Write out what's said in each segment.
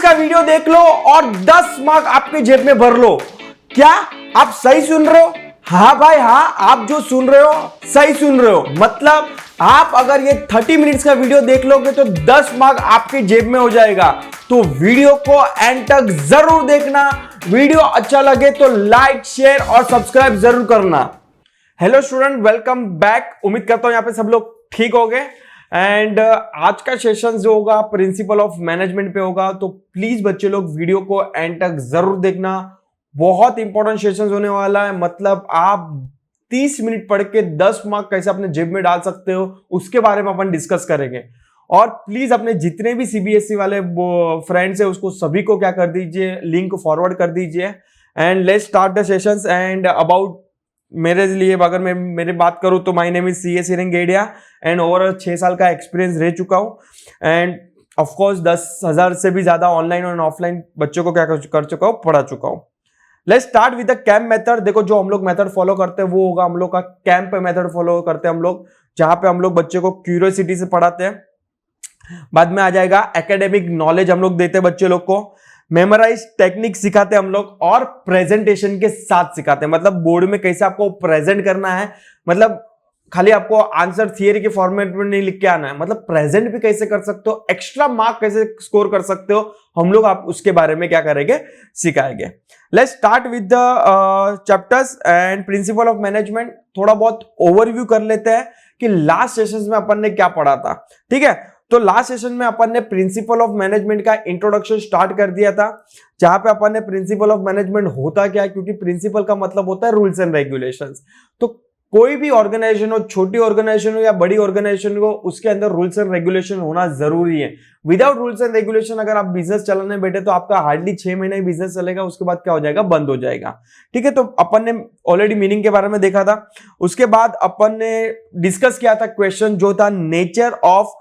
Minutes का video देख लो और 10 मार्क आपके जेब में भर लो। क्या आप सही सुन रहे हो? हाँ भाई हाँ, आप जो सुन रहे हो सही सुन रहे हो। मतलब आप अगर ये 30 मिनट्स का वीडियो देख लोगे तो 10 मार्क आपके जेब में हो जाएगा। तो वीडियो को एंड तक जरूर देखना। वीडियो अच्छा लगे तो लाइक शेयर और सब्सक्राइब जरूर करना। Hello student, welcome back. उम्मीद करता हूं यहाँ पे सब लोग ठीक हो गए। एंड आज का सेशन जो होगा प्रिंसिपल ऑफ मैनेजमेंट पे होगा, तो प्लीज बच्चे लोग वीडियो को एंड तक जरूर देखना। बहुत इंपॉर्टेंट सेशन होने वाला है। मतलब आप 30 मिनट पढ़ के 10 मार्क कैसे अपने जेब में डाल सकते हो उसके बारे में अपन डिस्कस करेंगे। और प्लीज अपने जितने भी सीबीएसई वाले फ्रेंड्स है उसको सभी को क्या कर दीजिए, लिंक फॉरवर्ड कर दीजिए। And let's start the sessions. And about मेरे लिए अगर मैं मेरी बात करूं तो my name is CS Hirangedia and over 6 साल का एक्सपीरियंस रह चुका हूं। एंड ऑफ कोर्स 10,000 से भी ज्यादा ऑनलाइन और ऑफलाइन बच्चों को क्या कर चुका हूं, पढ़ा चुका हूं। Let's start with the camp method. देखो जो हम लोग मेथड फॉलो करते हैं वो होगा हम लोग का कैंप मेथड फॉलो करते हैं हम लोग, जहां पे हम लोग बच्चे को क्यूरियोसिटी से पढ़ाते हैं। बाद में आ जाएगा एकेडमिक नॉलेज हम लोग देते हैं बच्चे लोग को, मेमोराइज टेक्निक सिखाते हैं हम लोग और प्रेजेंटेशन के साथ सिखाते हैं। मतलब बोर्ड में कैसे आपको प्रेजेंट करना है, मतलब खाली आपको आंसर थियरी के फॉर्मेट में नहीं लिख के आना है, मतलब प्रेजेंट भी कैसे कर सकते हो, एक्स्ट्रा मार्क कैसे स्कोर कर सकते हो, हम लोग आप उसके बारे में क्या करेंगे, सिखाएंगे। Let's start with the chapters and principal of management. थोड़ा बहुत ओवरव्यू कर लेते हैं कि लास्ट सेशंस में अपन ने क्या पढ़ा था। ठीक है, तो लास्ट सेशन में अपन ने प्रिंसिपल ऑफ मैनेजमेंट का इंट्रोडक्शन स्टार्ट कर दिया था, जहां पे अपन ने प्रिंसिपल ऑफ मैनेजमेंट होता क्या है, क्योंकि प्रिंसिपल का मतलब होता है रूल्स एंड रेगुलेशंस। तो कोई भी ऑर्गेनाइजेशन हो, छोटी ऑर्गेनाइजेशन हो या बड़ी ऑर्गेनाइजेशन हो, उसके अंदर रूल्स एंड रेगुलेशन होना जरूरी है। विदाउट रूल्स एंड रेगुलेशन अगर आप बिजनेस चलाने बैठे तो आपका हार्डली 6 महीने ही बिजनेस चलेगा, उसके बाद क्या हो जाएगा, बंद हो जाएगा। ठीक है, तो अपन ने ऑलरेडी मीनिंग के बारे में देखा था। उसके बाद अपन ने डिस्कस किया था क्वेश्चन जो था nature of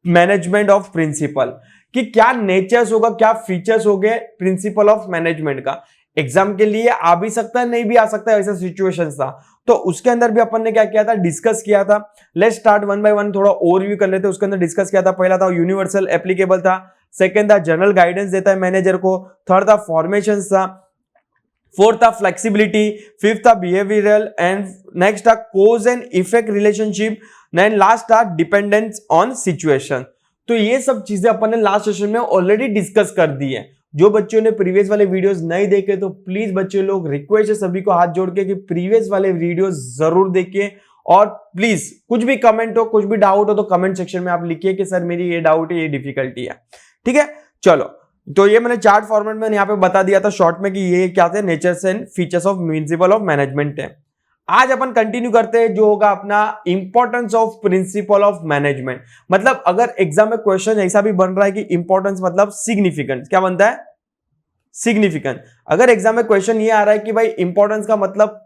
management of principle, कि क्या नेचर्स होगा, क्या फीचर्स हो गए प्रिंसिपल ऑफ मैनेजमेंट का। एग्जाम के लिए आ भी सकता है, नहीं भी आ सकता है, ऐसा सिचुएशन था। तो उसके अंदर भी अपन ने क्या किया था, डिस्कस किया था। Let's start one by one, थोड़ा ओवरव्यू कर लेते हैं। उसके अंदर डिस्कस किया था, पहला था यूनिवर्सल एप्लीकेबल था, सेकंड था जनरल गाइडेंस देता है मैनेजर को, थर्ड था फॉर्मेशन था, फोर्थ था फ्लेक्सिबिलिटी, फिफ्थ था बिहेवियरल, एंड नेक्स्ट था cause and effect relationship, and last था डिपेंडेंस ऑन सिचुएशन। तो ये सब चीजें अपन ने लास्ट सेशन में ऑलरेडी डिस्कस कर दी है। जो बच्चों ने प्रीवियस वाले वीडियोस नहीं देखे तो प्लीज बच्चे लोग, रिक्वेस्ट है सभी को हाथ जोड़ के कि प्रीवियस वाले वीडियोस जरूर देखिए। और प्लीज कुछ भी कमेंट हो, कुछ भी डाउट हो तो कमेंट सेक्शन में आप लिखिए कि सर मेरी ये डाउट है, ये डिफिकल्टी है। ठीक है, चलो। तो ये मैंने चार्ट फॉर्मेट में यहाँ पे बता दिया था शॉर्ट में कि ये क्या थे, natures and features of principle of management है। आज अपन कंटिन्यू करते हैं जो होगा अपना importance of principle of management. मतलब अगर एग्जाम में क्वेश्चन ऐसा भी बन रहा है कि इंपॉर्टेंस मतलब सिग्निफिकेंट, क्या बनता है, सिग्निफिकेंट। अगर एग्जाम में क्वेश्चन ये आ रहा है कि भाई इंपॉर्टेंस का मतलब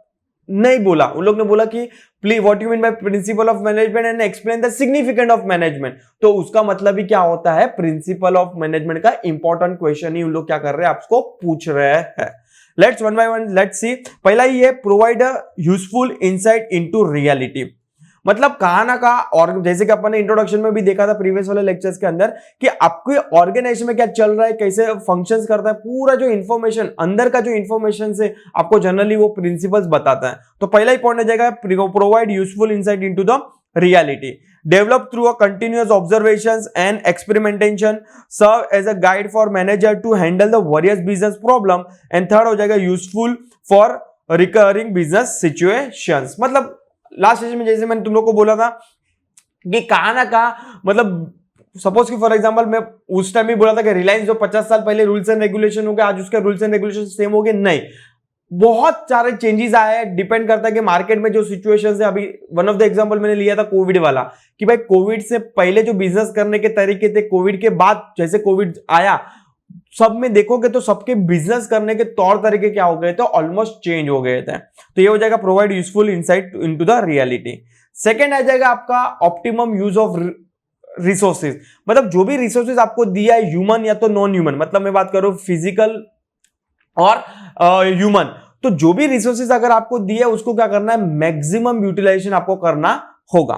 नहीं बोला, उन लोग ने बोला कि please what you mean by principle of management and explain the significant of management, तो उसका मतलब ही क्या होता है, प्रिंसिपल ऑफ मैनेजमेंट का इंपॉर्टेंट क्वेश्चन ही उन लोग क्या कर रहे हैं, आपको पूछ रहे हैं। Let's one by one let's see. पहला ही है provide a useful insight into reality. मतलब कहा ना कहा, और जैसे कि अपन ने इंट्रोडक्शन में भी देखा था प्रीवियस वाले लेक्चर्स के अंदर, कि आपके ऑर्गेनाइजेशन में क्या चल रहा है, कैसे फंक्शंस करता है, पूरा जो इंफॉर्मेशन अंदर का जो इंफॉर्मेशन से आपको जनरली वो प्रिंसिपल्स बताता है। तो पहला ही पॉइंट आ जाएगा provide useful insight into the reality, develop through a continuous observations and experimentation, serve as a guide for manager to handle the various business problem, and third हो जाएगा useful for recurring business situations। मतलब last session में जैसे मैंने तुम लोग को बोला था कि कहा ना कहा, मतलब सपोज कि फॉर एग्जांपल मैं उस टाइम भी बोला था कि रिलायंस जो 50 साल पहले रूल्स एंड रेगुलेशन हो गए, आज उसके रूल्स एंड रेगुलेशन सेम हो गए, नहीं, बहुत सारे चेंजेस आए हैं। डिपेंड करता है कि मार्केट में जो सिचुएशंस है। अभी वन ऑफ द एग्जांपल मैंने लिया था कोविड वाला, कि भाई कोविड से पहले जो बिजनेस करने के तरीके थे, कोविड के बाद जैसे कोविड आया, सब में देखोगे तो सबके बिजनेस करने के तौर तरीके क्या हो गए थे, ऑलमोस्ट चेंज हो गए थे। तो ये हो जाएगा provide useful insight into the reality. Second आ जाएगा आपका ऑप्टिमम यूज ऑफ रिसोर्सेज। मतलब जो भी रिसोर्सेज आपको दिया है, ह्यूमन या तो नॉन ह्यूमन, मतलब मैं बात करूं फिजिकल और ह्यूमन, तो जो भी रिसोर्सेज अगर आपको दिए उसको क्या करना है, मैक्सिमम यूटिलाइजेशन आपको करना होगा।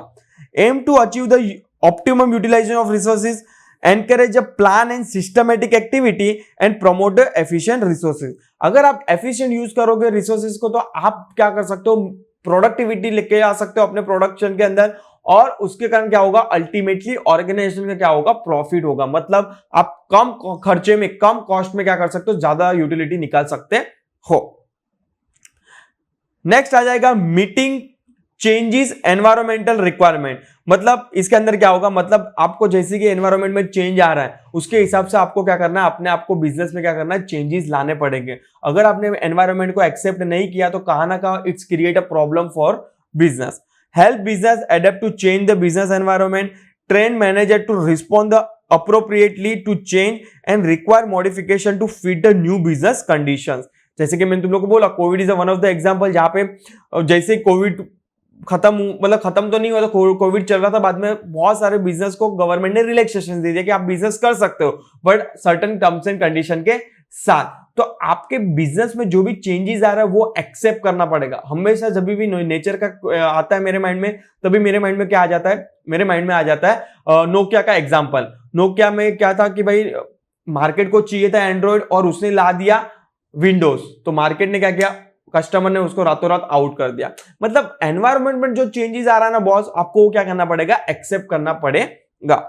Aim to achieve the optimum utilization of resources encourage a plan and systematic activity and promote efficient resources. अगर आप एफिशिएंट यूज करोगे रिसोर्सेज को तो आप क्या कर सकते हो, प्रोडक्टिविटी लेके आ सकते हो अपने प्रोडक्शन के अंदर, और उसके कारण क्या होगा, अल्टीमेटली ऑर्गेनाइजेशन का क्या होगा, प्रॉफिट होगा। मतलब आप कम खर्चे में, कम कॉस्ट में क्या कर सकते हो, ज्यादा यूटिलिटी निकाल सकते हो। नेक्स्ट आ जाएगा मीटिंग चेंजेस एनवायरमेंटल रिक्वायरमेंट। मतलब इसके अंदर क्या होगा, मतलब आपको जैसे कि एनवायरमेंट में चेंज आ रहा है उसके हिसाब से आपको क्या करना है, अपने आपको बिजनेस में क्या करना है, चेंजेस लाने पड़ेंगे। अगर आपने एनवायरमेंट को एक्सेप्ट नहीं किया तो कहां ना कहां it's create a problem for business. Help business adapt to change the business environment, train manager to respond appropriately to change and require modification to fit the new business conditions। जैसे कि मैंने तुम लोग को बोला Covid is one of the example, जहां पे जैसे कोविड खत्म, मतलब खत्म तो नहीं हुआ, तो कोविड चल रहा था, बाद में बहुत सारे बिजनेस को गवर्नमेंट ने रिलैक्सेशन दे दिया कि आप बिजनेस कर सकते हो but certain terms and condition के साथ। तो आपके बिजनेस में जो भी चेंजेस आ रहा है वो एक्सेप्ट करना पड़ेगा हमेशा। जब भी नेचर का आता है मेरे माइंड में, तभी मेरे माइंड में क्या आ जाता है, मेरे माइंड में आ जाता है नोकिया का एग्जांपल। नोकिया में क्या था कि भाई मार्केट को चाहिए था एंड्रॉइड और उसने ला दिया विंडोज, तो मार्केट ने क्या किया, कस्टमर ने उसको रातों रात आउट कर दिया। मतलब एनवायरमेंट में जो चेंजेस आ रहा है ना बॉस, आपको क्या करना पड़ेगा, एक्सेप्ट करना पड़ेगा।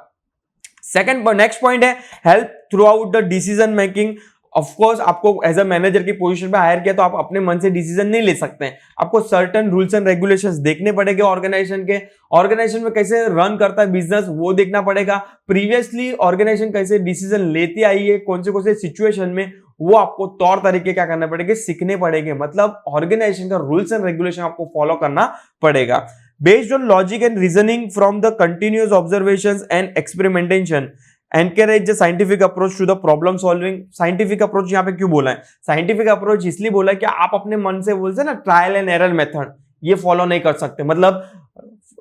सेकंड नेक्स्ट पॉइंट है help through out the decision making. Of course आपको एज अ मैनेजर की पोजीशन पे हायर किया तो आप अपने मन से डिसीजन नहीं ले सकते हैं, आपको सर्टेन रूल्स एंड रेगुलेशंस देखने पड़ेंगे ऑर्गेनाइजेशन के। ऑर्गेनाइजेशन में कैसे रन करता है बिजनेस वो देखना पड़ेगा, प्रीवियसली ऑर्गेनाइजेशन कैसे डिसीजन लेती आई है कौन से सिचुएशन में, वो आपको तौर तरीके क्या करने पड़ेंगे, सीखने पड़ेंगे। मतलब ऑर्गेनाइजेशन का रूल्स एंड रेगुलेशन आपको फॉलो करना पड़ेगा। Based on logic and reasoning from the continuous observations and experimentation, encourage the scientific approach to the problem solving. Scientific approach यहां पे क्यों बोला है, साइंटिफिक अप्रोच इसलिए बोला है कि आप अपने मन से बोलते ना ट्रायल एंड एरर मेथड, ये फॉलो नहीं कर सकते। मतलब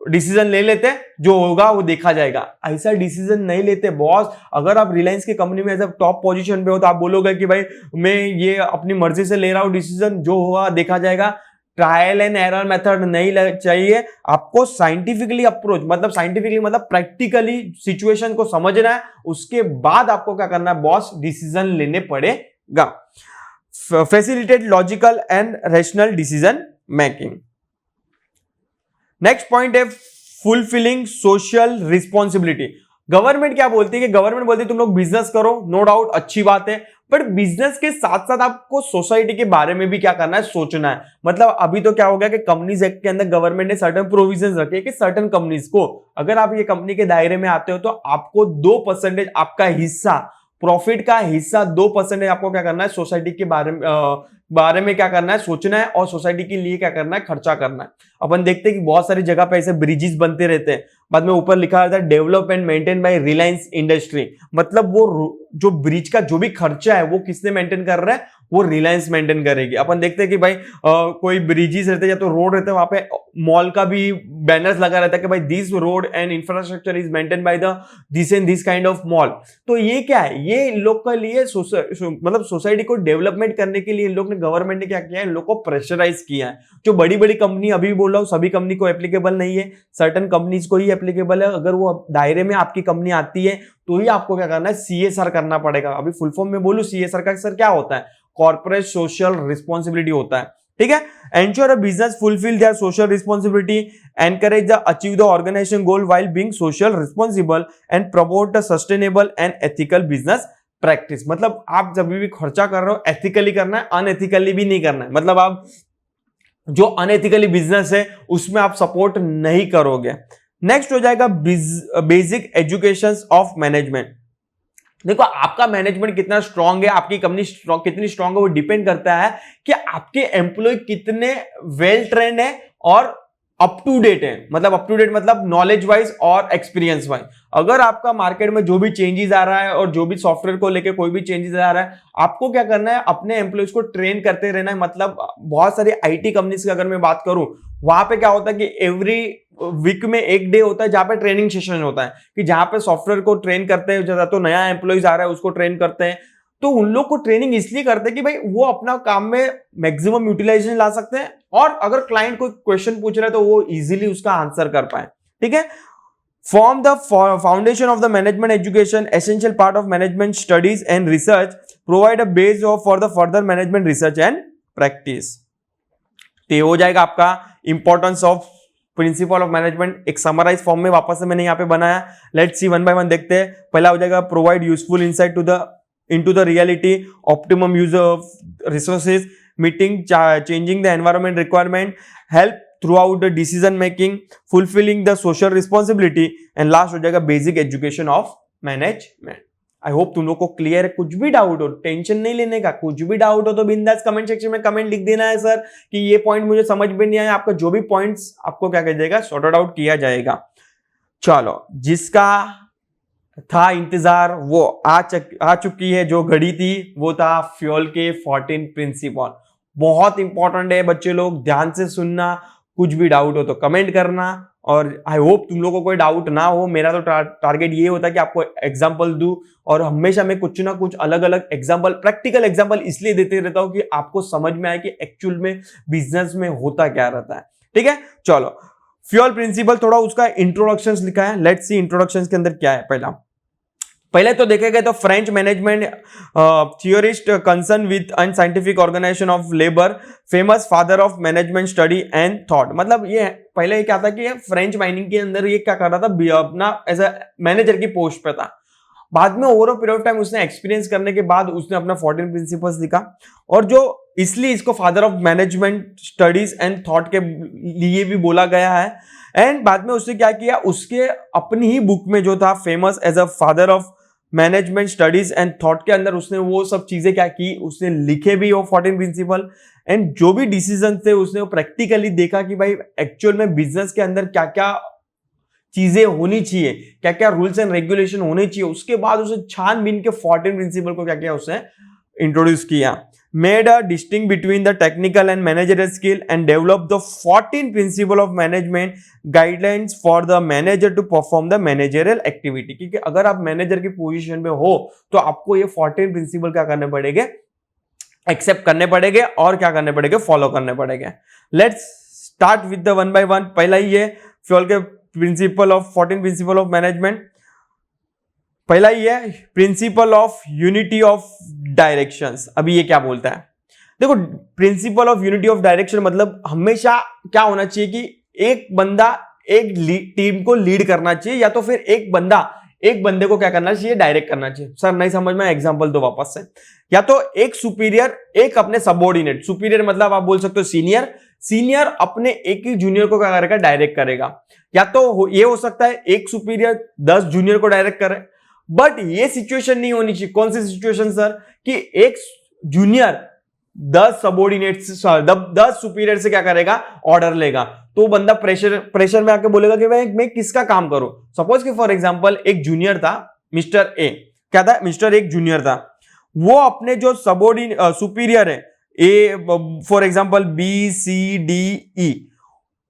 डिसीजन ले लेते, जो होगा वो देखा जाएगा, ऐसा डिसीजन नहीं लेते बॉस। अगर आप रिलायंस की कंपनी में एज अ टॉप पोजीशन पे हो तो आप बोलोगे कि भाई मैं ये अपनी मर्जी से ले रहा हूं डिसीजन, जो होगा देखा जाएगा। ट्रायल एंड एरर मेथड नहीं चाहिए आपको, साइंटिफिकली अप्रोच, मतलब साइंटिफिकली मतलब प्रैक्टिकली सिचुएशन को समझना है, उसके बाद आपको क्या करना है बॉस, डिसीजन लेने पड़ेगा। Facilitate logical and rational decision making. Next point है फुलफिलिंग सोशल रिस्पॉन्सिबिलिटी। गवर्नमेंट क्या बोलती है कि गवर्नमेंट बोलती है तुम लोग बिजनेस करो, नो डाउट अच्छी बात है, बट बिजनेस के साथ साथ आपको सोसाइटी के बारे में भी क्या करना है, सोचना है। मतलब अभी तो क्या हो गया कि कंपनीज एक्ट के अंदर गवर्नमेंट ने सर्टेन प्रोविजंस रखे कि सर्टेन कंपनीज को, अगर आप ये कंपनी के दायरे में आते हो तो आपको 2% आपका हिस्सा, प्रॉफिट का हिस्सा 2% आपको क्या करना है, सोसाइटी के बारे में क्या करना है, सोचना है, और सोसाइटी के लिए क्या करना है, खर्चा करना है। अपन देखते हैं कि बहुत सारी जगह पे ऐसे ब्रिजेस बनते रहते हैं, बाद में ऊपर लिखा रहता है develop and maintain by Reliance industry. मतलब वो जो ब्रिज का जो भी खर्चा है वो किसने मेंटेन कर रहा है, वो रिलायंस मेंटेन करेगी। अपन देखते हैं कि भाई कोई ब्रिजेस रहते हैं या तो रोड रहते हैं, वहां पे मॉल का भी बैनर्स लगा रहता है कि भाई this road and infrastructure is maintain by the this and this kind of mall. तो ये क्या है, ये इन लोग के लिए मतलब सोसाइटी को डेवलपमेंट करने के लिए इन लोग ने, गवर्नमेंट ने क्या किया है, इन लोग को प्रेशराइज किया है। जो बड़ी बड़ी कंपनी, अभी भी बोल रहा हूं सभी कंपनी को एप्लीकेबल नहीं है, सर्टेन कंपनीज को ही एप्लीकेबल है। अगर वो दायरे में आपकी कंपनी आती है तो ही आपको क्या करना है, सीएसआर करना पड़ेगा। अभी फुल फॉर्म में बोलूं सीएसआर का सर क्या होता है, कॉर्पोरेट सोशल रिस्पॉन्सिबिलिटी होता है, ठीक है। Ensure a business fulfil their social responsibility, encourage the achieve the organization goal while being social responsible and promote a sustainable and ethical business practice. मतलब आप जब भी खर्चा कर रहे हो एथिकली करना है, अनएथिकली भी नहीं करना है। मतलब आप जो अनएथिकली बिजनेस है उसमें आप सपोर्ट नहीं करोगे। नेक्स्ट हो जाएगा बेसिक एजुकेशन ऑफ मैनेजमेंट। देखो आपका मैनेजमेंट कितना स्ट्रांग है, आपकी कंपनी कितनी स्ट्रांग है, वो डिपेंड करता है कि आपके एम्प्लॉय कितने वेल ट्रेंड है और अप टू डेट है। मतलब अप टू डेट मतलब नॉलेज वाइज और एक्सपीरियंस वाइज। अगर आपका मार्केट में जो भी चेंजेस आ रहा है और जो भी सॉफ्टवेयर को लेके कोई भी चेंजेस आ रहा है, आपको क्या करना है, अपने एम्प्लॉयज को ट्रेन करते रहना है। मतलब बहुत सारी आईटी कंपनीज की अगर मैं बात करूं, वहां पे क्या होता है कि एवरी वीक में एक डे होता है जहां पे ट्रेनिंग सेशन होता है, कि जहां पे सॉफ्टवेयर को ट्रेन करते हैं, जैसा तो नया एम्प्लॉयज आ रहा है उसको ट्रेन करते हैं। तो उन लोग को ट्रेनिंग इसलिए करते हैं कि भाई वो अपना काम में मैक्सिमम यूटिलाइजेशन ला सकते हैं, और अगर क्लाइंट कोई क्वेश्चन पूछ रहा है तो वो इजीली उसका आंसर कर पाए, ठीक है। form the foundation of the management education, essential part of management studies and research, provide a base for the further management research and practice. तो ये हो जाएगा आपका importance of principle of management, एक समराइज फॉर्म में वापस से मैंने यहाँ पे बनाया. Let's see one by one देखते हैं. पहला हो जाएगा provide useful insight into the reality, optimum use of resources, meeting changing the environment requirement, help throughout the decision making, fulfilling the social responsibility, and last हो जाएगा basic education of management. I hope तुम लोग को clear है. कुछ भी doubt हो tension नहीं लेने का, कुछ भी डाउट हो तो बिंदास कमेंट सेक्शन में कमेंट लिख देना है सर कि ये पॉइंट मुझे समझ में नहीं आया. आपका जो भी पॉइंट्स आपको क्या कर जाएगा सॉर्टेड आउट किया जाएगा. चलो, जिसका था इंतजार वो आ चुकी है. जो घड़ी थी वो था फ्यूल के 14 प्रिंसिपल. बहुत इंपॉर्टेंट है बच्चे लोग, ध्यान से सुनना. कुछ भी डाउट हो तो कमेंट करना. और आई होप तुम लोगों को कोई डाउट ना हो. मेरा तो टारगेट ये होता है कि आपको एग्जांपल दूं, और हमेशा मैं कुछ ना कुछ अलग अलग एग्जांपल, प्रैक्टिकल एग्जांपल इसलिए देते रहता हूं कि आपको समझ में आए कि एक्चुअल में बिजनेस में होता क्या रहता है. ठीक है, चलो फ्यूल प्रिंसिपल, थोड़ा उसका इंट्रोडक्शन लिखा है. लेट्स सी इंट्रोडक्शन के अंदर क्या है. पहले तो देखे गए तो French management theorist concern with unscientific organization of labour, famous father of management study and thought. मतलब ये पहले क्या था कि फ्रेंच माइनिंग के अंदर ये क्या कर रहा था, अपना एज अ मैनेजर की पोस्ट पे था. बाद में over a period of time उसने एक्सपीरियंस करने के बाद उसने अपना 14 प्रिंसिपल्स लिखा, और जो इसलिए इसको father of management studies and thought के लिए भी बोला गया है. एंड बाद में उसने क्या किया, उसके अपनी ही बुक में जो था famous as a father of management studies and thought के अंदर उसने वो सब चीजें क्या की, उसने लिखे भी वो 14 प्रिंसिपल. एंड जो भी डिसीजन थे उसने वो प्रैक्टिकली देखा कि भाई एक्चुअल में बिजनेस के अंदर क्या क्या चीजें होनी चाहिए, क्या क्या रूल्स एंड रेगुलेशन होने चाहिए. उसके बाद उसने छानबीन के 14 प्रिंसिपल को क्या किया, उसने इंट्रोड्यूस किया. Made a distinct between the technical and managerial skill and developed the 14 principle of management guidelines for the manager to perform the managerial activity. क्योंकि अगर आप मैनेजर की पोजीशन में हो तो आपको ये 14 प्रिंसिपल क्या करने पड़ेंगे, एक्सेप्ट करने पड़ेंगे और क्या करने पड़ेंगे, फॉलो करने पड़ेंगे. Let's start with the one by one. पहला ही है फ्यूल के principle of 14 principal of management. पहला ही है principle of unity of directions. अभी ये क्या बोलता है, देखो principle of unity of direction मतलब हमेशा क्या होना चाहिए कि एक बंदा एक टीम को लीड करना चाहिए, या तो फिर एक बंदा एक बंदे को क्या करना चाहिए, डायरेक्ट करना चाहिए. सर नहीं समझ में, एग्जांपल दो वापस से. या तो एक सुपीरियर एक अपने सबऑर्डिनेट, सुपीरियर मतलब आप बोल सकते हो सीनियर, सीनियर अपने एक ही जूनियर को क्या करेगा, डायरेक्ट करेगा. या तो ये हो सकता है एक सुपीरियर 10 जूनियर को डायरेक्ट करे. बट ये सिचुएशन नहीं होनी चाहिए. कौन सी सिचुएशन सर, कि एक जूनियर 10 सबऑर्डिनेट 10 सुपीरियर से क्या करेगा, ऑर्डर लेगा. तो बंदा प्रेशर में आके बोलेगा कि भाई मैं किसका काम करूं. सपोज कि फॉर एग्जांपल एक जूनियर था, मिस्टर ए. क्या था, मिस्टर एक जूनियर था. वो अपने जो सुपीरियर है A, for example B C D E,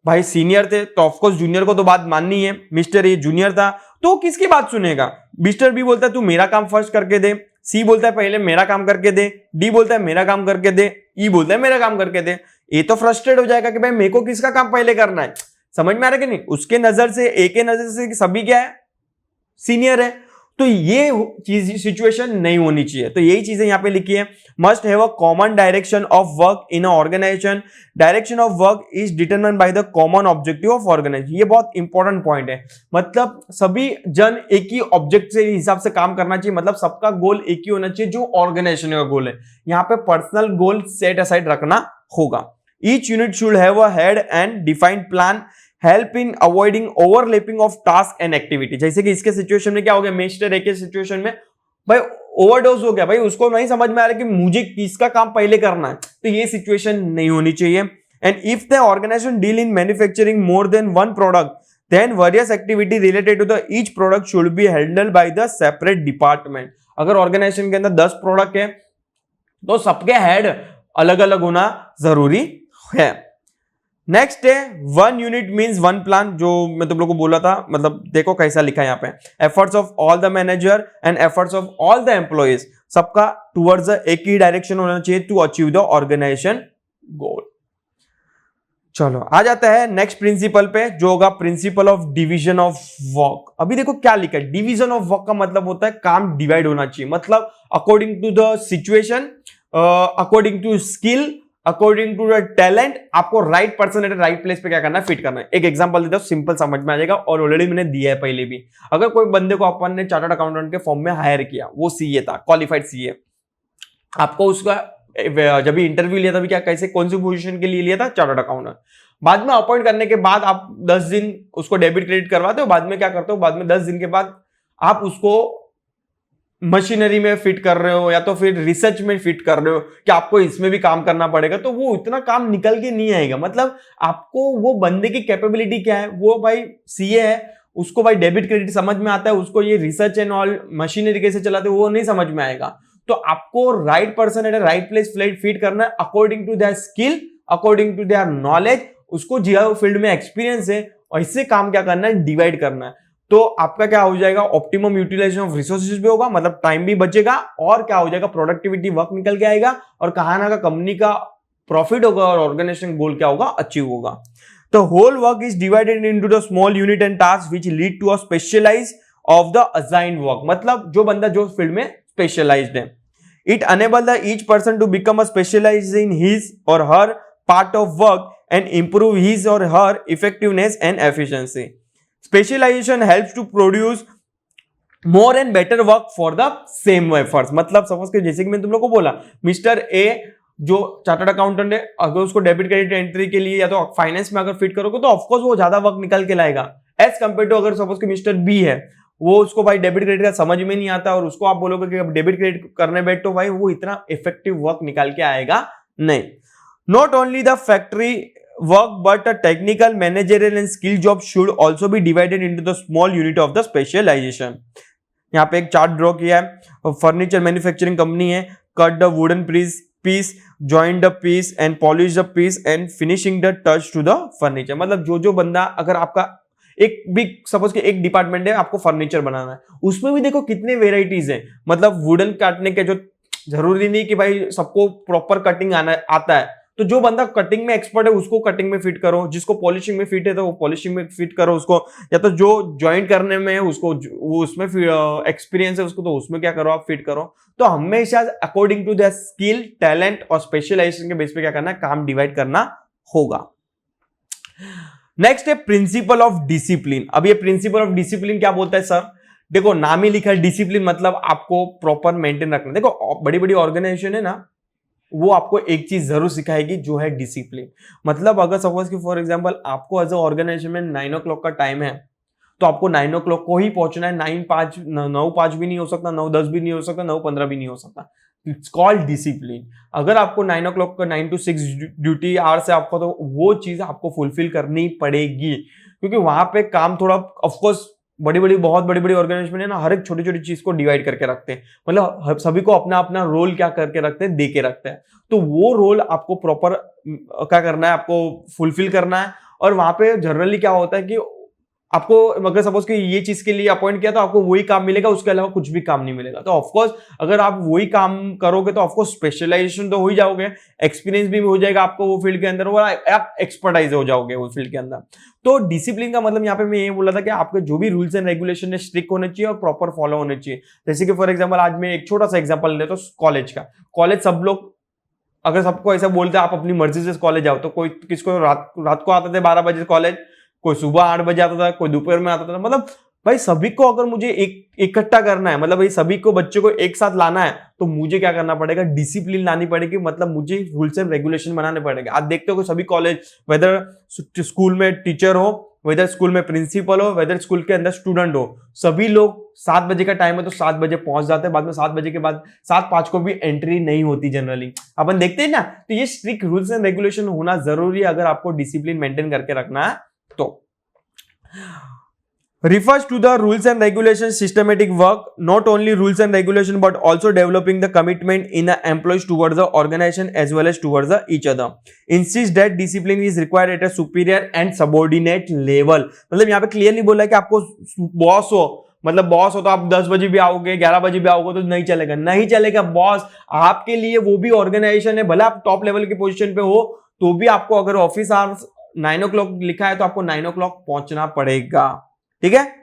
भाई सीनियर थे तो ऑफकोर्स जूनियर को तो बात माननी है. मिस्टर ए जूनियर था तो किसकी बात सुनेगा. मिस्टर बी बोलता है तू मेरा काम फर्स्ट करके दे, सी बोलता है पहले मेरा काम करके दे, डी बोलता है मेरा काम करके दे, ई बोलता है मेरा काम करके दे. ए तो फ्रस्ट्रेट हो जाएगा कि भाई मेरे को किसका काम पहले करना है. समझ में आ रहा है कि नहीं. उसके नजर से, ए के नजर से सभी क्या है, सीनियर है. तो ये चीज सिचुएशन नहीं होनी चाहिए. तो यही चीजें यहां पे लिखी है. Must have a common direction of work in a organization. Direction of work is determined by the common objective of organization. ये बहुत इंपॉर्टेंट पॉइंट है. मतलब सभी जन एक ही ऑब्जेक्ट से हिसाब से काम करना चाहिए. मतलब सबका गोल एक ही होना चाहिए जो ऑर्गेनाइजेशन का गोल है. यहाँ पे पर्सनल गोल सेट असाइड रखना होगा. Each unit should have a head and defined plan, help in avoiding overlapping of task and activity. जैसे कि इसके सिचुएशन में क्या हो गया, मिस्टर ए के सिचुएशन में भाई ओवरडोज हो गया, भाई उसको नहीं समझ में आ रहा कि मुझे किसका काम पहले करना है. तो ये सिचुएशन नहीं होनी चाहिए. And if the organization deal in manufacturing more than one product, then various activity related to the each product should be handled by the separate department. अगर ऑर्गेनाइजेशन के अंदर 10 प्रोडक्ट है तो सबके हेड अलग अलग होना जरूरी है. नेक्स्ट है one unit means one plan. जो मैं तुम लोग को बोला था, मतलब देखो कैसा लिखा है यहाँ पे. Efforts of all the manager and efforts of all the employees, सबका टुवर्ड्स एक ही डायरेक्शन होना चाहिए टू अचीव द ऑर्गेनाइजेशन गोल. चलो आ जाता है नेक्स्ट प्रिंसिपल पे, जो होगा principle of division of work. अभी देखो क्या लिखा है, डिवीजन ऑफ वर्क का मतलब होता है काम डिवाइड होना चाहिए, मतलब according to the situation, according to skill, according to the talent, आपको right person at right place पे क्या करना है, फिट करना है। एक एग्जांपल देता हूं, सिंपल समझ में आ जाएगा, और ऑलरेडी मैंने दिया है पहले भी। अगर कोई बंदे को अपन ने चार्टर्ड अकाउंटेंट के फॉर्म में हायर किया, वो सीए था, क्वालिफाइड सीए, आपको उसका जब भी इंटरव्यू लिया था भी क्या, कैसे कौन सी पोजीशन के लिए लिया था, चार्टर्ड अकाउंटेंट। बाद में अपॉइंट करने के बाद आप 10 दिन उसको डेबिट क्रेडिट करवाते हो, बाद में क्या करते हो, बाद में 10 दिन के बाद आप उसको मशीनरी में फिट कर रहे हो या तो फिर रिसर्च में फिट कर रहे हो कि आपको इसमें भी काम करना पड़ेगा, तो वो इतना काम निकल के नहीं आएगा। मतलब आपको वो बंदे की कैपेबिलिटी क्या है, वो भाई सीए है, उसको भाई डेबिट क्रेडिट समझ में आता है, उसको ये रिसर्च एंड ऑल मशीनरी कैसे चलाते वो नहीं समझ में आएगा। तो आपको right person at right place fit करना है according to their skill, according to their knowledge, उसको जियो फील्ड में एक्सपीरियंस है, और इससे काम क्या करना है, डिवाइड करना है। तो आपका क्या हो जाएगा, ऑप्टिमम यूटिलाइजेशन ऑफ रिसोर्सेज भी होगा, मतलब टाइम भी बचेगा, और क्या हो जाएगा, प्रोडक्टिविटी वर्क निकल के आएगा, और कहा ना का कंपनी का प्रॉफिट होगा और ऑर्गेनाइजेशन गोल क्या होगा, अचीव होगा। तो whole work is divided into the small unit and task which lead to a specialise of the assigned work, मतलब जो बंदा जो फील्ड में स्पेशलाइज्ड है। It enable the each person to become a specialise in his और her part of work and improve his or her effectiveness and efficiency. Specialization helps to produce more and better work for the same efforts. मतलब suppose के जैसे कि मैंने तुम लोग को बोला, मिस्टर ए जो चार्टर्ड अकाउंटेंट है, अगर उसको डेबिट क्रेडिट एंट्री के लिए या तो फाइनेंस में अगर फिट करोगे तो ऑफकोर्स वो ज्यादा वर्क निकल के लाएगा एज कंपेयर टू अगर सपोज कि मिस्टर बी है, वो उसको भाई डेबिट क्रेडिट का समझ में नहीं आता और उसको आप बोलोगे कि अब डेबिट क्रेडिट करने बैठो, भाई वो इतना इफेक्टिव वर्क निकाल के आएगा नहीं। Not only the factory work but a technical, managerial and skill job should also be divided into the small unit of the specialization. यहाँ पे एक चार्ट ड्रॉ किया है, फर्नीचर मैन्युफैक्चरिंग कंपनी है, cut the wooden piece, join the piece and polish the piece and finishing the touch to the furniture. मतलब जो बंदा, अगर आपका एक भी सपोज कि एक डिपार्टमेंट है, आपको फर्नीचर बनाना है, उसमें भी देखो कितने वेराइटीज है। मतलब वुडन काटने के जो जरूरी नहीं कि भाई सबको प्रॉपर कटिंग आता है, तो जो बंदा कटिंग में एक्सपर्ट है उसको कटिंग में फिट करो, जिसको पॉलिशिंग में फिट है तो वो पॉलिशिंग में फिट करो उसको, या तो जो जॉइंट करने में है उसको वो उसमें एक्सपीरियंस है उसको तो उसमें क्या करो, आप फिट करो। तो हमेशा according to the skill, talent और स्पेशलाइजेशन के बेस पे क्या करना है, काम डिवाइड करना होगा। नेक्स्ट है प्रिंसिपल ऑफ डिसिप्लिन। अब ये प्रिंसिपल ऑफ डिसिप्लिन क्या बोलता है सर, देखो नाम ही लिखा है डिसिप्लिन, मतलब आपको प्रॉपर मेंटेन रखना। देखो बड़ी बड़ी ऑर्गेनाइजेशन है ना, वो आपको एक चीज जरूर सिखाएगी जो है डिसिप्लिन। मतलब अगर सपोज कि फॉर एग्जांपल आपको एज अ ऑर्गेनाइजेशन में 9 o'clock का टाइम है, तो आपको 9 o'clock को ही पहुंचना है, 9:05 भी नहीं हो सकता, 9:10 भी नहीं हो सकता, 9:15 भी नहीं हो सकता। It's called discipline. अगर आपको 9 o'clock का 9 to 6 ड्यूटी आवर्स है आपको, तो वो चीज आपको फुलफिल करनी पड़ेगी, क्योंकि वहां पे काम थोड़ा ऑफकोर्स बहुत बड़ी बड़ी ऑर्गेनाइजेशन है ना, हर एक छोटी छोटी चीज को डिवाइड करके रखते हैं, मतलब सभी को अपना अपना रोल क्या करके रखते हैं, दे के रखते हैं। तो वो रोल आपको प्रॉपर क्या करना है, आपको फुलफिल करना है। और वहां पे जनरली क्या होता है कि आपको अगर सपोज कि ये चीज के लिए अपॉइंट किया तो आपको वही काम मिलेगा, उसके अलावा कुछ भी काम नहीं मिलेगा। तो ऑफकोर्स अगर आप वही काम करोगे तो ऑफकोर्स स्पेशलाइजेशन तो हो ही जाओगे, एक्सपीरियंस भी हो जाएगा आपको वो फील्ड के अंदर, और आप एक्सपर्टाइज हो जाओगे वो फील्ड के अंदर। तो डिसिप्लिन का मतलब यहाँ पे मैं ये बोला था कि आपके जो भी रूल्स एंड रेगुलेशन है स्ट्रिक्ट होने चाहिए और प्रॉपर फॉलो होने चाहिए। जैसे कि फॉर एग्जाम्पल आज मैं एक छोटा सा एग्जाम्पल लेता हूँ कॉलेज का। कॉलेज सब लोग अगर सबको ऐसा बोलते हैं आप अपनी मर्जी से कॉलेज जाओ, तो कोई किसको रात को आते थे 12 बजे कॉलेज, कोई सुबह 8 बजे आता था, कोई दोपहर में आता था। मतलब भाई सभी को अगर मुझे इकट्ठा करना है, मतलब भाई सभी को बच्चों को एक साथ लाना है, तो मुझे क्या करना पड़ेगा, डिसिप्लिन लानी पड़ेगी। मतलब मुझे रूल्स एंड रेगुलेशन बनाने पड़ेगा। आप देखते हो कि सभी कॉलेज, वेदर स्कूल में टीचर हो, वेदर स्कूल में प्रिंसिपल हो, वेदर स्कूल के अंदर स्टूडेंट हो, सभी लोग 7 बजे का टाइम है तो 7 बजे पहुंच जाते हैं। बाद में 7 बजे के बाद 7:05 को भी एंट्री नहीं होती जनरली, अपन देखते हैं ना। तो ये स्ट्रिक्ट रूल्स एंड रेगुलेशन होना जरूरी है अगर आपको डिसिप्लिन मेंटेन करके रखना है तो। refers to the rules and regulations systematic work, not only rules and regulation but also developing the commitment in the employees towards the organization as well as towards the each other. Insist that discipline is required at a superior and subordinate level. मतलब यहाँ पे clearly बोला है कि आपको boss हो, मतलब boss हो तो आप 10 बजे भी आओगे, 11 बजे भी आओगे तो नहीं चलेगा, नहीं चलेगा। बॉस आपके लिए वो भी ऑर्गेनाइजेशन है, भले आप टॉप लेवल की पोजीशन पे हो तो भी आपको अगर ऑफिस आवर्स 9 o'clock लिखा है तो आपको 9 o'clock पहुंचना पड़ेगा, ठीक है।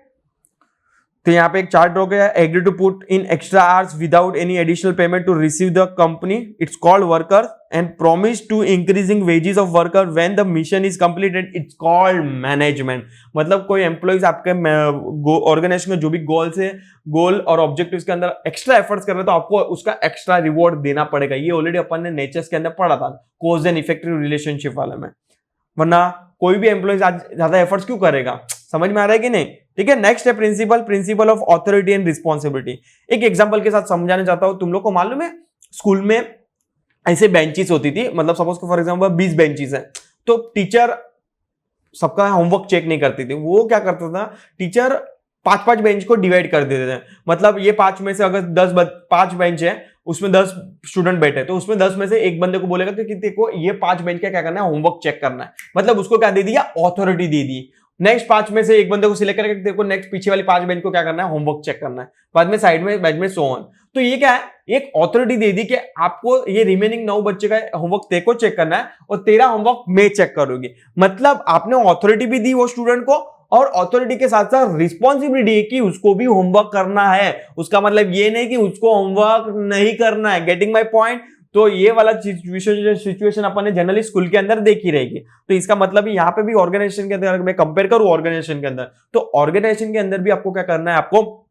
तो यहाँ पे एक चार्ट ड्रॉ किया, agree to put in extra hours without any additional payment to receive the company, it's called worker, and promise to increasing wages of worker when the mission is completed, it's called management. मतलब कोई employees आपके organisation में जो भी goals है, गोल और objectives के अंदर एक्स्ट्रा एफर्ट्स कर रहे हैं तो आपको उसका एक्स्ट्रा रिवॉर्ड देना पड़ेगा। ये ऑलरेडी अपन ने नेचर्स के अंदर पढ़ा था, कॉज एंड इफेक्टिव रिलेशनशिप वाले में। वरना कोई भी एम्प्लॉइज आज ज्यादा एफर्ट्स क्यों करेगा, समझ में आ रहा है कि नहीं, ठीक है। नेक्स्ट है principle of authority and responsibility. एक एग्जांपल के साथ समझाने चाहता हूं। तुम लोग को मालूम है स्कूल में ऐसे बेंचेस होती थी, मतलब सपोज फॉर एग्जांपल 20 बेंचेस हैं, तो टीचर सबका होमवर्क चेक नहीं करती थी। वो क्या करता था, टीचर 5-5 बेंच को डिवाइड कर देते थे। मतलब ये 5 में से अगर 5 बेंच है, उसमें 10 स्टूडेंट बैठे, तो उसमें 10 में से एक बंदे को बोलेगा कि देखो ये 5 बेंच का क्या करना है, होमवर्क चेक करना है। मतलब उसको क्या दे दिया, ऑथोरिटी दे दी। नेक्स्ट 5 में से एक बंदे को सिलेक्ट करके देखो नेक्स्ट पीछे वाली 5 बेंच को क्या करना है, होमवर्क चेक करना है। बाद में साइड में बेंच में सो ऑन। तो ये क्या है, एक ऑथोरिटी दे दी कि आपको ये रिमेनिंग 9 बच्चे का होमवर्क तेरे को चेक करना है और तेरा होमवर्क मैं चेक करूंगी। मतलब आपने ऑथोरिटी भी दी वो स्टूडेंट को, और ऑथोरिटी के साथ साथ रिस्पॉन्सिबिलिटी कि उसको भी होमवर्क करना है। उसका मतलब ये नहीं कि उसको होमवर्क नहीं करना है। Getting my point. तो ये वाला सिचुएशन अपन ने जनरली स्कूल के अंदर देखी रहेगी। तो इसका मतलब यहाँ पे भी ऑर्गेनाइजेशन के अंदर मैं कंपेयर करूं ऑर्गेनाइजेशन के अंदर, तो ऑर्गेनाइजेशन के अंदर भी आपको क्या करना है, आपको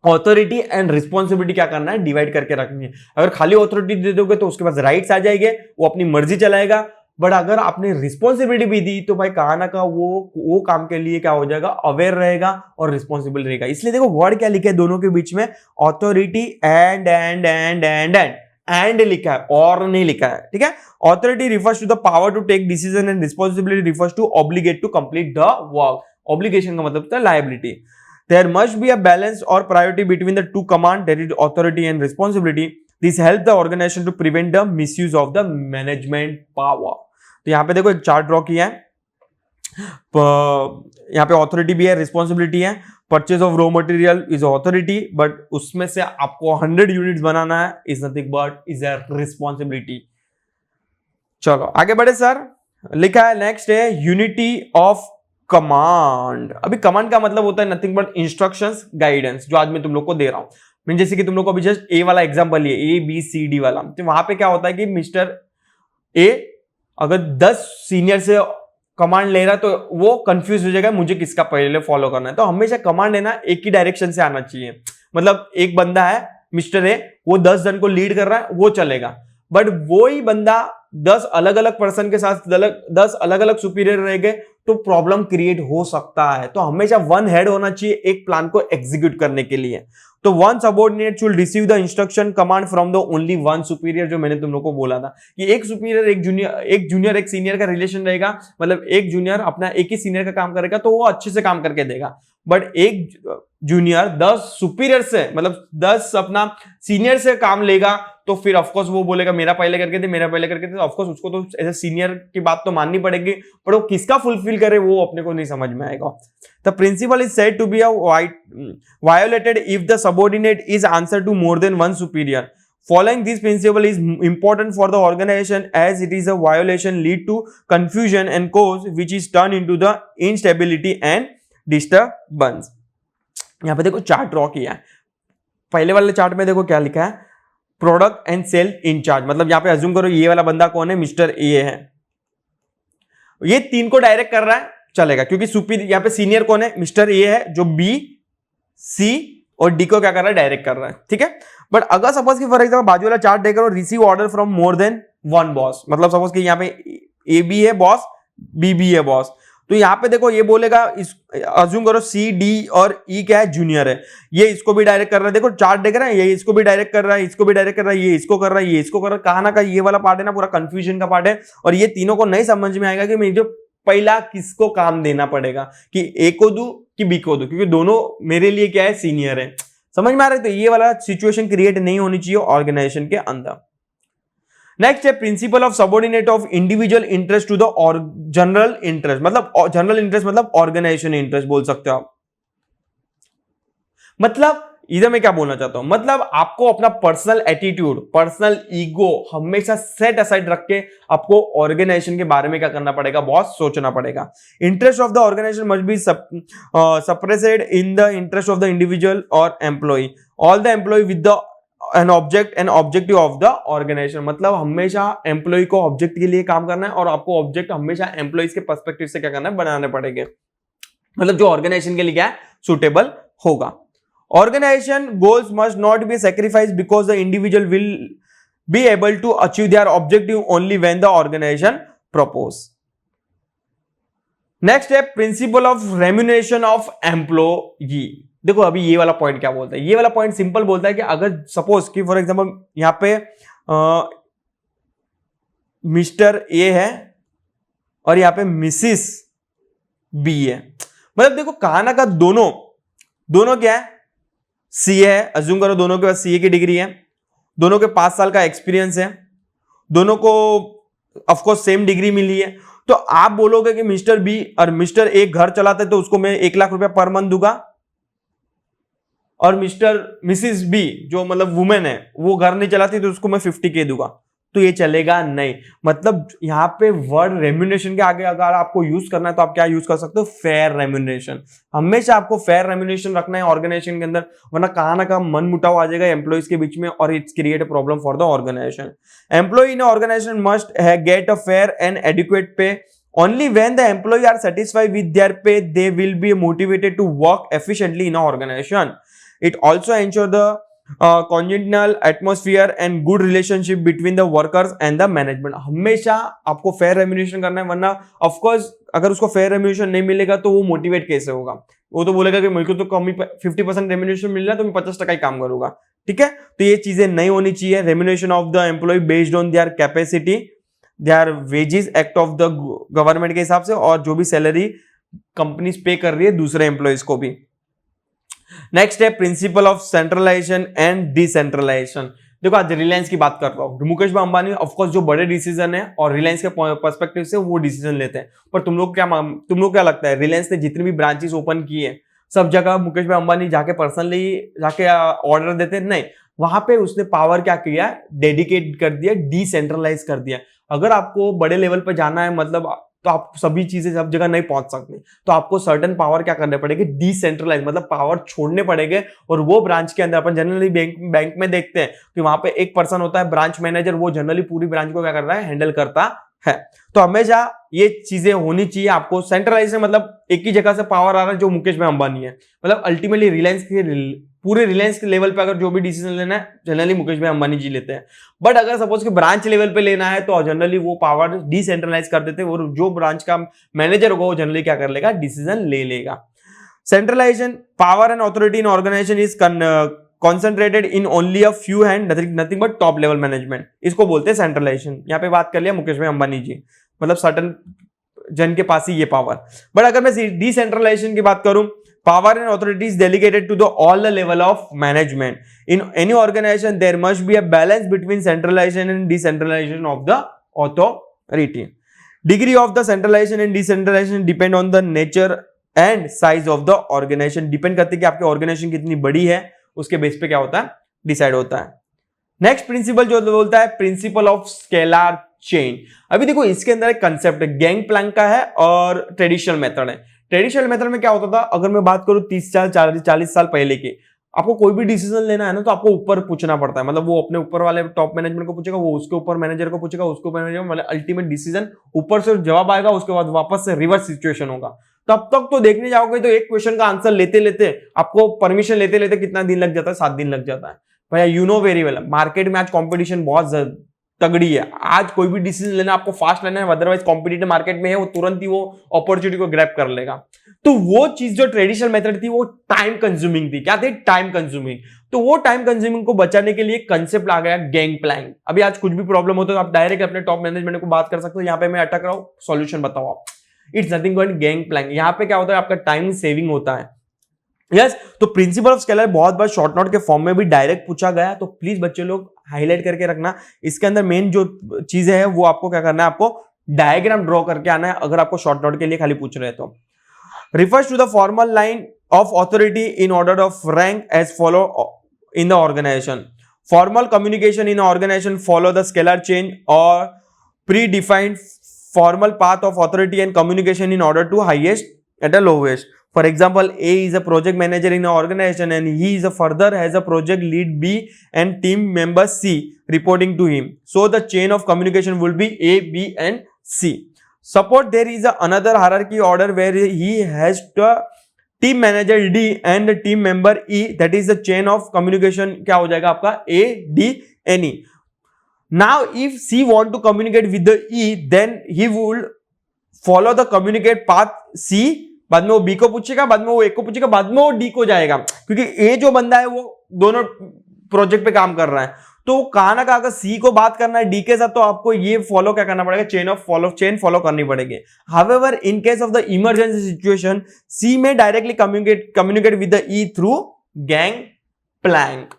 ऑथोरिटी एंड रिस्पॉन्सिबिलिटी क्या करना है, डिवाइड करके रखनी है। अगर खाली ऑथोरिटी दे दोगे तो उसके पास राइट्स आ जाएंगे, वो अपनी मर्जी चलाएगा। बट अगर आपने रिस्पॉन्सिबिलिटी भी दी तो भाई कहा ना कहा वो काम के लिए क्या हो जाएगा, अवेयर रहेगा और रिस्पॉन्सिबल रहेगा। इसलिए देखो वर्ड क्या लिखा है दोनों के बीच में, ऑथोरिटी एंड लिखा है, और नहीं लिखा है, ठीक है। Authority refers to the power to take decision and responsibility refers to obligate to complete the work. Obligation का मतलब होता है liability. There must be a balance और priority between the two command, that is authority and responsibility. This help the organisation to prevent the misuse of the management power. तो यहां पे देखो एक चार्ट ड्रॉ किया है, यहां पे ऑथोरिटी भी है, रिस्पॉन्सिबिलिटी है। Purchase of raw material is authority, but उसमें से आपको 100 यूनिट्स बनाना है, is nothing but is a responsibility. चलो आगे बढ़े सर। लिखा है नेक्स्ट है यूनिटी ऑफ कमांड। अभी कमांड का मतलब होता है नथिंग बट इंस्ट्रक्शंस, गाइडेंस, जो आज मैं तुम लोग को दे रहा हूं। जैसे कि तुम लोग को अभी जस्ट ए वाला एग्जांपल है, ABCD वाला, तो वहां पे क्या होता है कि मिस्टर ए अगर 10 सीनियर से कमांड ले रहा है तो वो कंफ्यूज हो जाएगा मुझे किसका पहले फॉलो करना है। तो हमेशा कमांड है ना एक ही डायरेक्शन से आना चाहिए। मतलब एक बंदा है मिस्टर ए, वो 10 जन को लीड कर रहा है, वो चलेगा। बट वो ही बंदा 10 अलग अलग पर्सन के साथ 10 अलग अलग सुपीरियर रह गए तो प्रॉब्लम क्रिएट हो सकता है। तो हमेशा वन हेड होना चाहिए एक प्लान को एग्जीक्यूट करने के लिए। तो one subordinate should receive the instruction command from the only one superior, जो मैंने तुम लोग को बोला था कि एक सुपीरियर एक जूनियर एक सीनियर का रिलेशन रहेगा। मतलब एक जूनियर अपना एक ही सीनियर का काम करेगा तो वो अच्छे से काम करके देगा। बट एक जूनियर 10 सुपीरियर से, मतलब 10 अपना सीनियर से काम लेगा तो फिर ऑफकोर्स वो बोलेगा मेरा पहले करके दे, ऑफकोर्स उसको तो एज ए सीनियर की बात तो माननी पड़ेगी, पर वो किसका फुलफिल करे वो अपने को नहीं समझ में आएगा। The principle is said to be violated if the subordinate is answer to more than one superior. Following this principle is important for the organization as it is a violation lead to confusion and cause which is turned into the instability and disturbance। यहां पे देखो chart draw किया है। पहले वाले chart में देखो क्या लिखा है, प्रोडक्ट एंड सेल इंचार्ज। मतलब यहां पे अज्यूम करो ये वाला बंदा कौन है, मिस्टर ए है। ये 3 को डायरेक्ट कर रहा है, चलेगा, क्योंकि सुपीरियर यहां पे सीनियर कौन है, मिस्टर ए है, जो बी, सी और डी को क्या कर रहा है, डायरेक्ट कर रहा है, ठीक है। बट अगर सपोज कि फॉर एग्जांपल बाजू वाला चार्ट देख रहे हो, receive order from more than one boss. मतलब सपोज कि यहाँ पे ए बी है बॉस, बी बी है बॉस, तो यहाँ पे देखो ये बोलेगा, अज्यूम करो सी डी और ई क्या है, जूनियर है, ये इसको भी डायरेक्ट कर रहा है। देखो चार्ट देख रहे हैं, ये इसको भी डायरेक्ट कर रहा है, इसको भी डायरेक्ट कर रहा है, ये इसको कर रहा है, ये इसको कर रहा है। कहा ना कहा ये वाला पार्ट है ना पूरा कंफ्यूजन का पार्ट है, और ये तीनों को नहीं समझ में आएगा कि मैं जो पहला किसको काम देना पड़ेगा, कि ए को दूं कि बी को दूं, क्योंकि दोनों मेरे लिए क्या है, सीनियर है। समझ में आ रहा है? तो ये वाला सिचुएशन क्रिएट नहीं होनी चाहिए ऑर्गेनाइजेशन के अंदर। नेक्स्ट है principle of subordinate of individual interest to the general interest. मतलब जनरल इंटरेस्ट मतलब ऑर्गेनाइजेशन इंटरेस्ट बोल सकते हो आप। मतलब इधर मैं क्या बोलना चाहता हूं, मतलब आपको अपना पर्सनल एटीट्यूड, पर्सनल ईगो हमेशा सेट असाइड रख के आपको ऑर्गेनाइजेशन के बारे में क्या करना पड़ेगा, बहुत सोचना पड़ेगा। Interest of the organisation must be suppressed in the interest of the individual और employ, all the employ with the an objective of the organisation. मतलब हमेशा एम्प्लॉय को ऑब्जेक्ट के लिए काम करना है और आपको ऑब्जेक्ट हमेशा एम्प्लॉयज के पर्सपेक्टिव से क्या करना है, बनाने पड़ेंगे, मतलब जो ऑर्गेनाइजेशन के लिए क्या है, सुटेबल होगा। Organization goals must not be sacrificed because the individual will be able to achieve their objective only when the organization propose. Next है principle of remuneration of employee। देखो अभी ये वाला पॉइंट क्या बोलता है, ये वाला पॉइंट सिंपल बोलता है कि अगर सपोज कि फॉर एग्जांपल यहां पे मिस्टर ए है और यहां पे मिसिस बी है, मतलब देखो कहा ना का दोनों क्या है, सीए है, अज्यूम करो दोनों के पास सीए की डिग्री है, दोनों के 5 साल का एक्सपीरियंस है, दोनों को ऑफ कोर्स सेम डिग्री मिली है, तो आप बोलोगे कि मिस्टर बी और मिस्टर ए घर चलाते तो उसको मैं 1 लाख रुपया पर मंथ दूंगा, और मिसिस बी जो मतलब वुमेन है वो घर नहीं चलाती तो उसको मैं 50K दूंगा, तो ये चलेगा नहीं। मतलब यहां पे वर्ड रेम्यूनरेशन के आगे अगर आपको यूज करना है तो आप क्या यूज कर सकते हो, फेयर रेम्यूनरेशन। हमेशा आपको फेयर रेम्यूनरेशन रखना है ऑर्गेनाइजेशन के अंदर, वरना कहां ना कहां मन मुटाव आ जाएगा एम्प्लॉइज के बीच में और it's create a problem for the organization. Employ in organization must get a fair and adequate pay. Only when the employees are satisfied with their pay, they will be motivated to work efficiently in an organization. It also ensures the congenial atmosphere and good relationship between the workers and the management। हमेशा आपको fair remuneration करना है, वरना of course अगर उसको fair remuneration नहीं मिलेगा तो वो मोटिवेट कैसे होगा, वो तो बोलेगा कि मुझे तो कम ही 50% रेम्यूनरेशन मिल रहा है तो मैं 50% ही काम करूंगा। ठीक है, तो ये चीजें नहीं होनी चाहिए। Remuneration of the employ based on their capacity, their wages act of the government के हिसाब से, और जो भी सैलरी कंपनीज पे कर रही है दूसरे एम्प्लॉयज को भी। नेक्स्ट है principle of centralization and decentralization. देखो आज रिलायंस की बात कर रहा हूं, मुकेश भाई अंबानी ऑफ कोर्स जो बड़े डिसीजन है और रिलायंस के पर्सपेक्टिव से वो डिसीजन लेते हैं, पर तुम लोग क्या लगता है, रिलायंस ने जितनी भी ब्रांचेस ओपन की है सब जगह मुकेश भाई अंबानी जाके पर्सनली जाके ऑर्डर देते नहीं, वहां पे उसने पावर क्या किया, डेडिकेट कर दिया, डिसेंट्रलाइज कर दिया। अगर आपको बड़े लेवल पे जाना है मतलब तो आप सभी चीजें सब जगह नहीं पहुंच सकते, तो आपको सर्टेन पावर क्या करने पड़ेगी, डिसेंट्रलाइज, मतलब पावर छोड़ने पड़ेंगे। और वो ब्रांच के अंदर अपन जनरली बैंक में देखते हैं कि वहां पे एक पर्सन होता है ब्रांच मैनेजर, वो जनरली पूरी ब्रांच को क्या कर रहा है, हैंडल करता है। तो हमेशा ये चीजें होनी चाहिए आपको। सेंट्रलाइजेशन मतलब एक ही जगह से पावर आ रहा है जो मुकेश भाई अंबानी है, मतलब अल्टीमेटली रिलायंस के पूरे रिलायंस के लेवल पे अगर जो भी डिसीजन लेना है जनरली मुकेश भाई अंबानी जी लेते हैं। बट अगर सपोज कि ब्रांच लेवल पे लेना है तो जनरली वो पावर डिसेंट्रलाइज कर देते हैं, और जो ब्रांच का मैनेजर होगा वो जनरली क्या कर लेगा, डिसीजन ले लेगा। Centralization power and authority in organization is concentrated in only a few hand, nothing but top level management, इसको बोलते हैं सेंट्रलाइजेशन। यहाँ पे बात कर लिया मुकेश भाई अंबानी जी, मतलब सर्टन जन के पास ही ये पावर। बट अगर मैं डिसेंट्रलाइजेशन की बात करूं, power and authority is delegated to the all the level of management. In any organization there must be a balance between centralization and decentralization of the authority. Degree of the centralization and decentralization depend on the nature and size of the organization. Depend करती है कि आपकी organisation कितनी बड़ी है, उसके base पे क्या होता है, डिसाइड होता है। नेक्स्ट प्रिंसिपल जो बोलता है प्रिंसिपल ऑफ स्केलर चेन। अभी देखो इसके अंदर एक कंसेप्ट है, गैंग प्लैंक का है और ट्रेडिशनल मेथड है। ट्रेडिशनल मेथड में क्या होता था, अगर मैं बात करूं 30-40 साल पहले की, आपको कोई भी डिसीजन लेना है ना तो आपको ऊपर पूछना पड़ता है, मतलब वो अपने ऊपर वाले टॉप मैनेजमेंट को पूछेगा, वो उसके ऊपर मैनेजर को पूछेगा, उसको मैनेजर, मतलब अल्टीमेट डिसीजन ऊपर से जवाब आएगा, उसके बाद वापस से रिवर्स सिचुएशन होगा। तब तक तो देखने जाओगे तो एक क्वेश्चन का आंसर लेते लेते आपको परमिशन लेते लेते कितना दिन लग जाता है, 7 दिन लग जाता है। भैया you know very well, market में आज कंपटीशन बहुत तगड़ी है। आज कोई भी डिसीजन लेना आपको फास्ट लेना है, अदरवाइज कॉम्पिटिटिव मार्केट में है वो तुरंत ही वो अपॉर्चुनिटी को ग्रैब कर लेगा। तो वो चीज जो ट्रेडिशनल मेथड थी वो टाइम कंज्यूमिंग थी। क्या थी, टाइम कंज्यूमिंग। तो वो टाइम कंज्यूमिंग को बचाने के लिए कंसेप्ट आ गया गैंग प्लैंक। अभी आज कुछ भी प्रॉब्लम होता है तो आप डायरेक्ट अपने टॉप मैनेजमेंट को बात कर सकते हो, यहाँ पे मैं अटक रहा हूं, सॉल्यूशन बताओ आप। It's nothing but gang plank. यहाँ पे क्या होता है, आपका टाइम सेविंग होता है। यस, तो प्रिंसिपल ऑफ स्केलर बहुत बार शॉर्ट नोट के फॉर्म में भी डायरेक्ट पूछा गया, तो प्लीज बच्चे लोग हाईलाइट करके रखना। इसके अंदर मेन जो चीजें है वो आपको क्या करना है, आपको डायग्राम ड्रॉ करके आना है, अगर आपको शॉर्ट नोट के लिए खाली पूछ रहे हैं तो। Refers to the formal line of authority in order of rank as follow in the organization. Formal communication in an organization follow the scalar chain or predefined formal path of authority and communication in order to highest at the lowest. For example, A is a project manager in an organization and he is a further has a project lead B and team member C reporting to him. So the chain of communication will be A, B and C. Suppose there is another hierarchy order where he has the team manager D and the team member E, that is the chain of communication क्या हो जाएगा आपका A, D and E. Now if C want to communicate with the E, then he will follow the communicate path C, बाद में वो B को पूछेगा, बाद में वो A को पूछेगा, बाद में वो D को जाएगा, क्योंकि A जो बंदा है वो दोनों प्रोजेक्ट पे काम कर रहा है, तो कहां ना कहां सी को बात करना है डी के साथ, तो आपको ये फॉलो क्या करना पड़ेगा, चेन फॉलो करनी पड़ेगी. However in case of the emergency situation सी में डायरेक्टली कम्युनिकेट विद द ई थ्रू गैंग प्लैंक.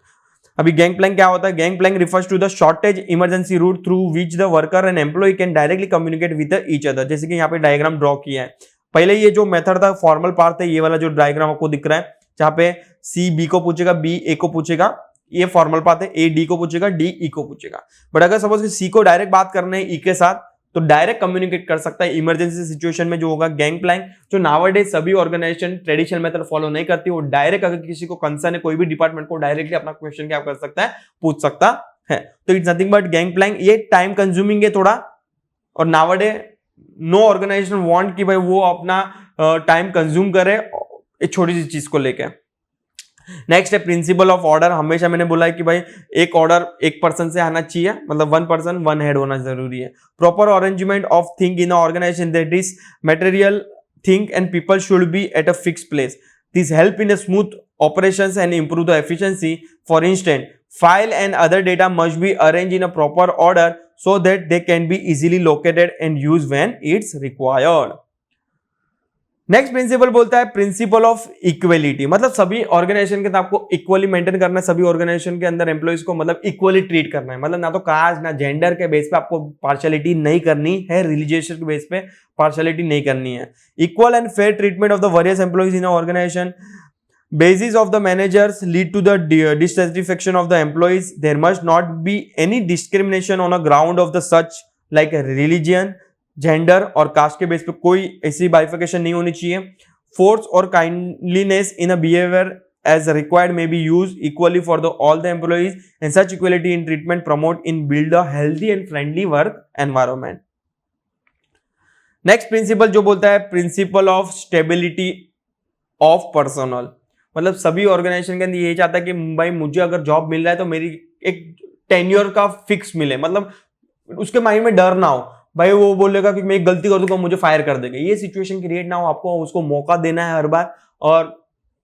अभी गैंग प्लैंक क्या होता है? Gang plank refers to the shortage emergency route through which the worker and employ can directly communicate with each other. जैसे कि यहाँ पे डायग्राम ड्रॉ किया है. पहले ये जो मेथड था फॉर्मल पार्ट है, ये वाला जो डायग्राम आपको दिख रहा है जहां पे सी बी को पूछेगा, बी ए को पूछेगा, ये फॉर्मल पाथ है. ए डी को पूछेगा, डी ई को पूछेगा. बट अगर सपोज सी को डायरेक्ट बात करना है ई के साथ, तो डायरेक्ट कम्युनिकेट कर सकता है. इमरजेंसी सिचुएशन में जो होगा गैंग प्लैंक, जो नाउअडेज सभी ऑर्गेनाइजेशन ट्रेडिशनल मेथड फॉलो नहीं करती, वो डायरेक्ट अगर किसी को कंसर्न है कोई भी डिपार्टमेंट को, डायरेक्टली अपना क्वेश्चन क्या कर सकता है, पूछ सकता है. तो it's nothing but gang plank. ये टाइम कंज्यूमिंग है थोड़ा, और नाउअडे नो ऑर्गेनाइजेशन वांट कि भाई वो अपना टाइम कंज्यूम करे एक छोटी सी चीज को लेके. नेक्स्ट है प्रिंसिपल ऑफ ऑर्डर. हमेशा मैंने बोला है कि भाई एक ऑर्डर एक पर्सन से आना चाहिए, मतलब वन पर्सन वन हेड होना जरूरी है. Proper arrangement of thing in organization, that is material thing and people should be at a fix place. This help in a smooth operations and improve the efficiency. For instance, file and other data must be arranged in a proper order so that they can be easily located and used when it's required. Next principle बोलता है principle of equality. मतलब सभी organisation के आपको equally maintain करना है, सभी organisation के अंदर एम्प्लॉइज को मतलब इक्वली ट्रीट करना है. मतलब ना तो कास्ट ना जेंडर के बेस पे आपको पार्शियलिटी नहीं करनी है, रिलीजियस के बेस पे पार्शियलिटी नहीं करनी है. Equal and fair treatment of the various employees in organization. Basis of the managers lead to the dissatisfaction of the employees. There must not be any discrimination on a ground of the such like religion, gender और caste के base पे कोई ऐसी bifurcation नहीं होनी चाहिए. Force or kindliness in a behavior as required may be used equally for all the employees, and such equality in treatment promote and build a healthy and friendly work environment. Next principle जो बोलता है principle of stability of personnel. मतलब सभी organisation के अंदर यही चाहता है कि भाई मुझे अगर जॉब मिल रहा है तो मेरी एक टेन्योर का फिक्स मिले, मतलब उसके माइंड में डर ना हो भाई वो बोलेगा कि मैं एक गलती कर दूंगा मुझे फायर कर देगा. ये सिचुएशन क्रिएट ना हो, आपको उसको मौका देना है हर बार, और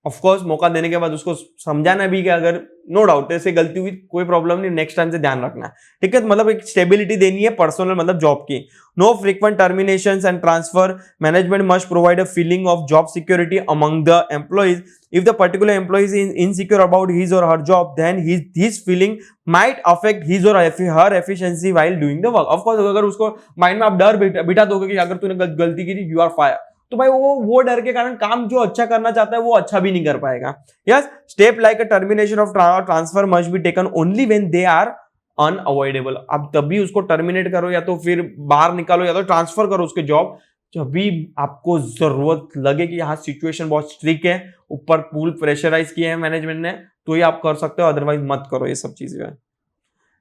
ऑफ कोर्स मौका देने के बाद उसको समझाना भी कि अगर नो डाउट ऐसे गलती हुई कोई प्रॉब्लम नहीं, नेक्स्ट टाइम से ध्यान रखना है, ठीक है. मतलब एक स्टेबिलिटी देनी है पर्सनल मतलब जॉब की. No frequent terminations and transfer. Management must provide a feeling of job security among the employees. If the particular employee is insecure about his or her job, then his feeling might affect his or her efficiency while doing the work. Of course, अगर उसको mind में आप डर बिठा दोगे कि अगर तूने गलती की थी you are fired, तो भाई वो डर के कारण काम जो अच्छा करना चाहता है वो अच्छा भी नहीं कर पाएगा. Yes, step like a termination of transfer must be taken only when they are unavoidable. अब तभी उसको टर्मिनेट करो या तो फिर बाहर निकालो या तो ट्रांसफर करो उसके जॉब जब भी आपको जरूरत लगे कि यहाँ सिचुएशन बहुत स्ट्रिक्ट है, ऊपर पूल प्रेशराइज किया है मैनेजमेंट ने, तो ये आप कर सकते हो, अदरवाइज मत करो ये सब चीजें.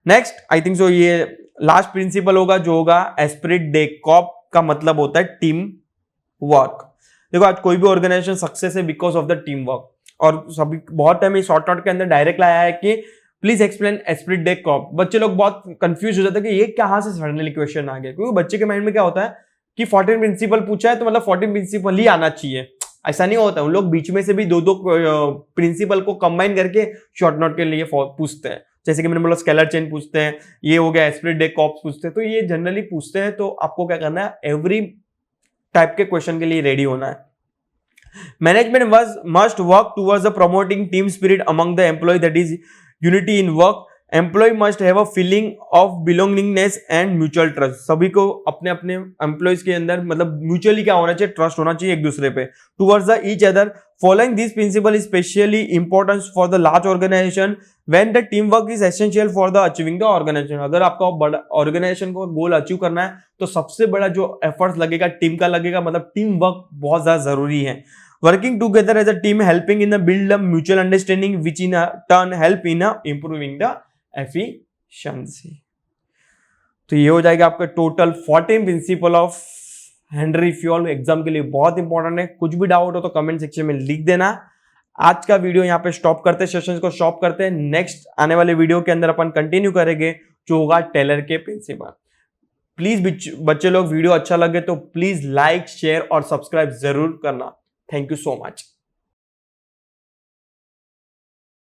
नेक्स्ट आई थिंक सो ये लास्ट प्रिंसिपल होगा जो होगा एस्पिरिट दे कॉर्प का मतलब होता है टीम वर्क. देखो आज कोई भी ऑर्गेनाइजेशन सक्सेस है because of the team work, और सभी बहुत टाइम शॉर्ट नोट के अंदर डायरेक्ट लाया है कि please explain Spirit they Corp. बच्चे लोग बहुत कंफ्यूज हो जाते हैं कि ये कहां से सडनली क्वेश्चन आ गया, क्योंकि बच्चे के माइंड में क्या होता है कि 14 प्रिंसिपल पूछा है तो मतलब 14 प्रिंसिपल ही आना चाहिए. ऐसा नहीं होता, उन लोग बीच में से भी दो प्रिंसिपल को कंबाइन करके शॉर्ट नोट के लिए पूछते हैं. जैसे कि मैंने बोला स्केलर चेन पूछते हैं, ये हो गया एस्पिरिट दे कॉर्प पूछते हैं, तो ये जनरली पूछते हैं. तो आपको क्या करना है, एवरी टाइप के क्वेश्चन के लिए रेडी होना है. Management must work towards the promoting team spirit among the employ, that is unity in work employ must have a feeling of belongingness and mutual trust. सभी को अपने अपने एम्प्लॉयज के अंदर मतलब म्यूचुअली क्या होना चाहिए, ट्रस्ट होना चाहिए एक दूसरे पे, towards the each other. Following this principle is specially important for the large organisation when the team work is essential for the achieving the organisation. अगर आपका बड़ा ऑर्गेनाइजेशन को गोल अचीव करना है तो सबसे बड़ा जो एफर्ट्स लगेगा टीम का लगेगा, मतलब टीम वर्क बहुत ज्यादा जरूरी है। Working together as a team helping in the build a mutual understanding which in a turn help in improving the efficiency। तो ये हो जाएगा आपका total 14 principle of Henry fuel. Exam के लिए बहुत इंपॉर्टेंट है। कुछ भी डाउट हो तो कमेंट सेक्शन में लिख देना। आज का वीडियो यहाँ पे स्टॉप करते हैं, सेशंस को स्टॉप करते हैं। नेक्स्ट आने वाले वीडियो के अंदर अपन कंटिन्यू करेंगे जो होगा टेलर के प्रिंसिपल। प्लीज बच्चे लोग वीडियो अच्छा लगे तो प्लीज लाइक शेयर और सब्सक्राइब जरूर करना। Thank you so much.